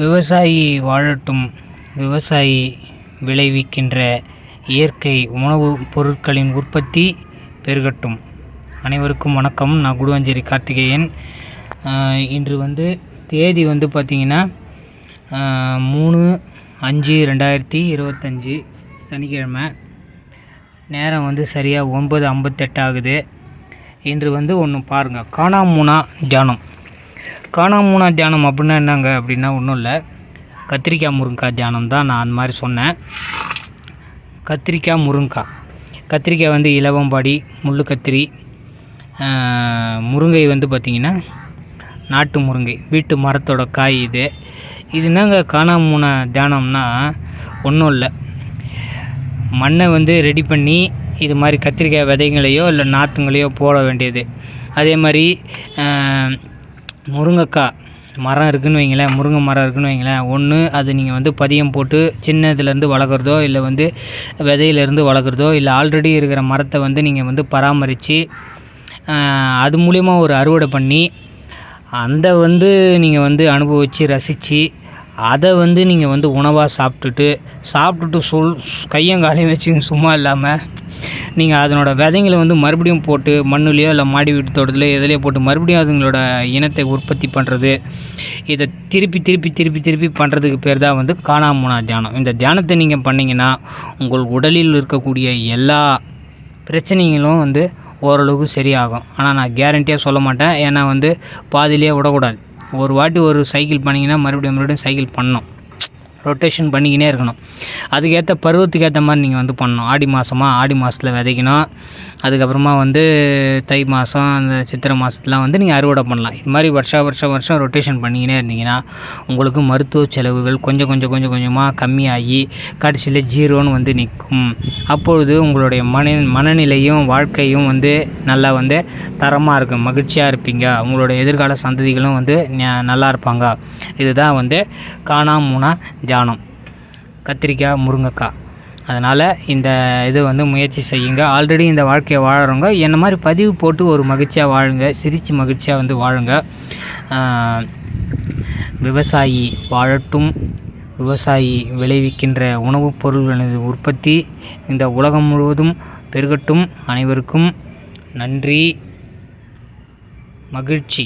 விவசாயி வாழட்டும். விவசாயி விளைவிக்கின்ற இயற்கை உணவுப் பொருட்களின் உற்பத்தி பெருகட்டும். அனைவருக்கும் வணக்கம். நான் குடுவாஞ்சேரி கார்த்திகேயன். இன்று தேதி பார்த்திங்கன்னா 3/5/2025 சனிக்கிழமை. நேரம் சரியாக 9:58 ஆகுது. இன்று ஒன்று பாருங்கள், காணாமூனா தியானம். காணாமூனா தியானம் அப்படின்னா என்னங்க அப்படின்னா ஒன்றும் இல்லை, கத்திரிக்காய் முருங்கைக்காய் தியானம் தான். நான் அந்த மாதிரி சொன்னேன். கத்திரிக்காய் கத்திரிக்காய் இலவம்பாடி முள்ளு கத்திரி. முருங்கை பார்த்திங்கன்னா நாட்டு முருங்கை, வீட்டு மரத்தோட காய். இது என்னங்க காணாமூனா தியானம்னா ஒன்றும் இல்லை, மண்ணை ரெடி பண்ணி இது மாதிரி கத்திரிக்காய் விதைங்களையோ இல்லை நாற்றுங்களையோ போட வேண்டியது. அதே மாதிரி முருங்கைக்காய் மரம் இருக்குதுன்னு வைங்களேன், முருங்கை மரம் இருக்குதுன்னு வைங்களேன், ஒன்று அது நீங்கள் பதியம் போட்டு சின்னதுலேருந்து வளர்க்குறதோ இல்லை விதையிலேருந்து வளர்க்குறதோ, இல்லை ஆல்ரெடி இருக்கிற மரத்தை நீங்கள் பராமரித்து அது மூலிமா ஒரு அறுவடை பண்ணி அந்த நீங்கள் அனுபவித்து ரசித்து அதை நீங்கள் உணவாக சாப்பிட்டுட்டு கையங்காலையும் வச்சு சும்மா இல்லாமல் நீங்கள் அதனோட விதைங்களை மறுபடியும் போட்டு மண்ணுலேயோ இல்லை மாடி வீட்டு தோட்டத்திலையோ எதுலேயோ போட்டு மறுபடியும் அதுங்களோட இனத்தை உற்பத்தி பண்ணுறது. இதை திருப்பி பண்ணுறதுக்கு பேர் தான் காணாமூனா தியானம். இந்த தியானத்தை நீங்கள் பண்ணிங்கன்னா உங்கள் உடலில் இருக்கக்கூடிய எல்லா பிரச்சனைகளும் ஓரளவுக்கு சரியாகும். ஆனால் நான் கேரண்டியாக சொல்ல மாட்டேன். ஏன்னா பாதியிலே விடக்கூடாது. ஒரு வாட்டி ஒரு சைக்கிள் பண்ணிங்கன்னா மறுபடியும் சைக்கிள் பண்ணணும், ரொட்டேஷன் பண்ணிக்கினே இருக்கணும். அதுக்கேற்ற பருவத்துக்கு ஏற்ற மாதிரி நீங்கள் பண்ணணும். ஆடி மாதத்தில் விதைக்கணும். அதுக்கப்புறமா தை மாதம், அந்த சித்திரை மாதத்துலாம் நீங்கள் அறுவடை பண்ணலாம். இது மாதிரி வருஷம் ரொட்டேஷன் பண்ணிக்கினே இருந்தீங்கன்னா உங்களுக்கு மருத்துவ செலவுகள் கொஞ்சமாக கம்மியாகி கடைசியில் ஜீரோன்னு நிற்கும். அப்பொழுது உங்களுடைய மனநிலையும் வாழ்க்கையும் நல்லா தரமாக இருக்கும், மகிழ்ச்சியாக இருப்பீங்க. உங்களுடைய எதிர்கால சந்ததிகளும் நல்லா இருப்பாங்க. இதுதான் காணாமூனா தியானம், கத்திரிக்காய் முருங்கைக்காய். அதனால் இந்த இது முயற்சி செய்யுங்க. ஆல்ரெடி இந்த வாழ்க்கையை வாழறவங்க என்ன மாதிரி பதிவு போட்டு ஒரு மகிழ்ச்சியாக வாழுங்க, சிரித்து மகிழ்ச்சியாக வாழுங்க. விவசாயி வாழட்டும். விவசாயி விளைவிக்கின்ற உணவுப் பொருள்களின் உற்பத்தி இந்த உலகம் முழுவதும் பெருகட்டும். அனைவருக்கும் நன்றி, மகிழ்ச்சி.